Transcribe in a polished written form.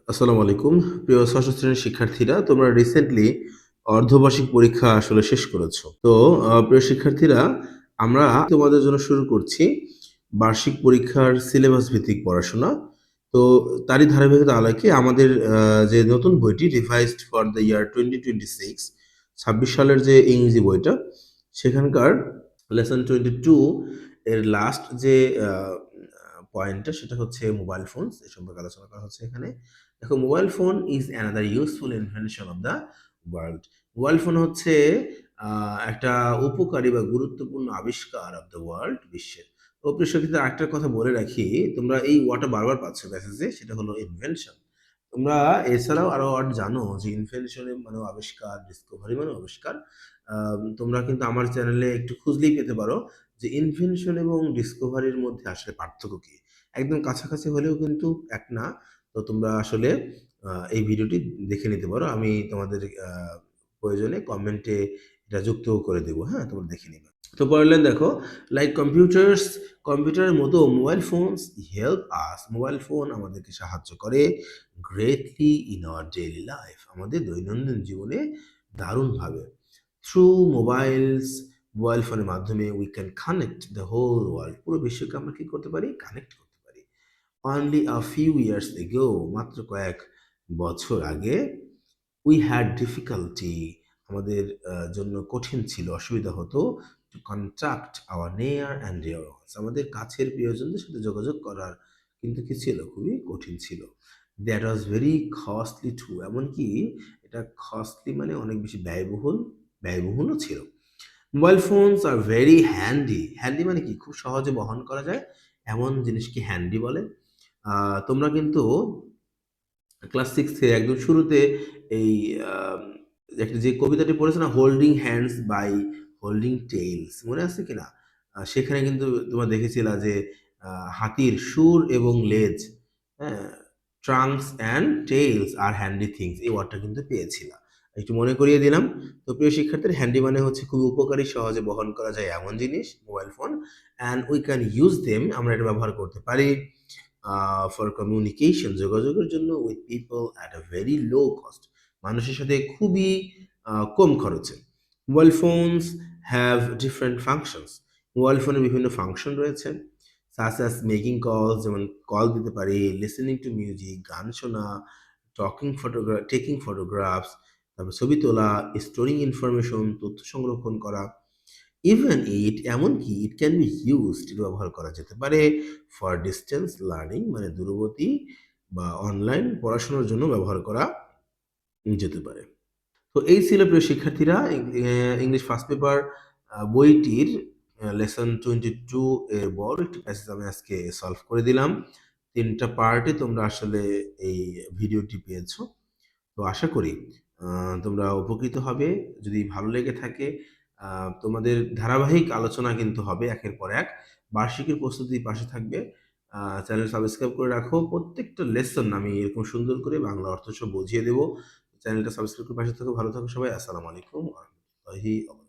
আসসালামু আলাইকুম। প্রিয় ষষ্ঠ শ্রেণীর শিক্ষার্থীরা, তোমরা রিসেন্টলি অর্ধবার্ষিক পরীক্ষা আসলে শেষ করেছো। তো প্রিয় শিক্ষার্থীরা, আমরা তোমাদের জন্য শুরু করছি বার্ষিক পরীক্ষার সিলেবাস ভিত্তিক পড়াশোনা। তো তারই ধারাবাহিকতা আলোকে আমাদের যে নতুন বইটি রিভাইজড ফর দ্য ইয়ার 2026 26 সালের যে ইংরেজি বইটা, সেখানকার লেসন 22 এর লাস্ট যে আ পয়েন্টটা সেটা হচ্ছে মোবাইল ফোনস এ সম্পর্কে আলোচনা করা হচ্ছে এখানে। দেখো, mobile phone is another useful invention of the world. Mobile phone হচ্ছে একটা উপকারী বা গুরুত্বপূর্ণ আবিষ্কার অফ দ্য ওয়ার্ল্ড, বিশ্বের। তো প্রিয় শিক্ষার্থীরা, আরেকটা কথা বলে রাখি, তোমরা এই ওয়ার্ডটা বারবার পাচ্ছ মেসেজে, সেটা হলো ইনভেনশন। তোমরা এছাড়াও আরো ওয়ার্ড জানো যে ইনভেনশন মানেও আবিষ্কার, ডিসকভারি মানেও আবিষ্কার। তোমরা কিন্তু আমার চ্যানেলে একটু খুঁজলেই পেতে পারো যে ইনভেনশন এবং ডিসকভারির মধ্যে আসলে পার্থক্য কি। একদম কাছাকাছি হলেও কিন্তু এক না। তো তোমরা আসলে এই ভিডিওটি দেখে নিতে পারো। আমি তোমাদের প্রয়োজনে কমেন্টে এটা যুক্তও করে দেবো। হ্যাঁ? তোমরা দেখে নিবে। তো পরের লাইন দেখো, লাইক কম্পিউটারের মতো mobile phones help us. Mobile phone আমাদেরকে সাহায্য করে greatly in our daily life, আমাদের দৈনন্দিন জীবনে দারুণভাবে। থ্রু মোবাইলস, মোবাইল ফোনের মাধ্যমে we can connect the whole world, পুরো বিশ্বকে আমরা কি করতে পারি? কানেক্ট করতে পারি। Only a few years ago, মাত্র কয়েক বছর আগে, উই হ্যাড ডিফিকাল্টি, আমাদের জন্য কঠিন ছিল, অসুবিধা হতো to contact our near and dear ones, আমাদের কাছের প্রিয়জনদের সাথে যোগাযোগ করার কিন্তু কি ছিল? খুবই কঠিন ছিল। That was very costly too, এমনকি এটা কস্টলি মানে অনেক বেশি ব্যয়বহুলও ছিল। Mobile phones are very handy. Handy মানে কি? খুব সহজে বহন করা যায় এমন জিনিসকে হ্যান্ডি বলে। তোমরা কিন্তু ক্লাস 6 এ একদম শুরুতে এই আম একটা যে কবিতাটি পড়েছো না? 'Holding hands by holding tails', মনে আছে কিনা? সেখানে কিন্তু তোমরা দেখেছিলা যে আ হাতির শুঁড় এবং লেজ, হ্যাঁ? ট্রাঙ্কস অ্যান্ড টেইলস আর হ্যান্ডি থিংস, এই ওয়ার্ডটা কিন্তু পেয়েছিলা। একটু মনে করিয়ে দিলাম। তো প্রিয় শিক্ষার্থীরা, হ্যান্ডি মানে হচ্ছে খুবই উপকারী, সহজে বহন করা যায় এমন জিনিস, mobile phone. And we can use them, আমরা এটা ব্যবহার করতে পারি ফর কমিউনিকেশন, যোগাযোগের জন্য, with people at a very low cost, মানুষের সাথে খুবই কম খরচে। Mobile phones have different functions, mobile ফোনের বিভিন্ন ফাংশন রয়েছে, সাচ অ্যাজ মেকিং কলস, যেমন কল দিতে পারি, লিসেনিং টু মিউজিক, গান শোনা, টেকিং ফটোগ্রাফস, তারপর ছবি তোলা, স্টোরিং ইনফরমেশন, তথ্য সংরক্ষণ করা। ইভেন ইট, এমনকি ইট ক্যান বি ইউজড, এটা ব্যবহার করা যেতে পারে ফর ডিসটেন্স লার্নিং, মানে দূরবর্তী বা অনলাইন পড়াশোনার জন্য ব্যবহার করা যেতে পারে। তো এই ছিল প্রিয় শিক্ষার্থীরা ইংলিশ ফার্স্ট পেপার বইটির লেসন 22 এর বড় একটি প্যাসেজ আমি আজকে সলভ করে দিলাম। ৩ টা পার্টে তোমরা আসলে এই ভিডিওটি পেয়েছো। তো আশা করি আ তোমরা উপকৃত হবে। যদি ভালো লেগে থাকে, আ তোমাদের ধারাবাহিক আলোচনা কিন্তু হবে একের পর এক। বার্ষিকীর প্রস্তুতির পাশে থাকবে। চ্যানেল সাবস্ক্রাইব করে রাখো। প্রত্যেকটা লেসন আমি এরকম সুন্দর করে বাংলা অর্থসহ বুঝিয়ে দেব। চ্যানেলটা সাবস্ক্রাইব করে পাশে থাকো। ভালো থাকো সবাই। আসসালামু আলাইকুম ওয়া রাহমাতুল্লাহি ওয়া বারাকাতুহু।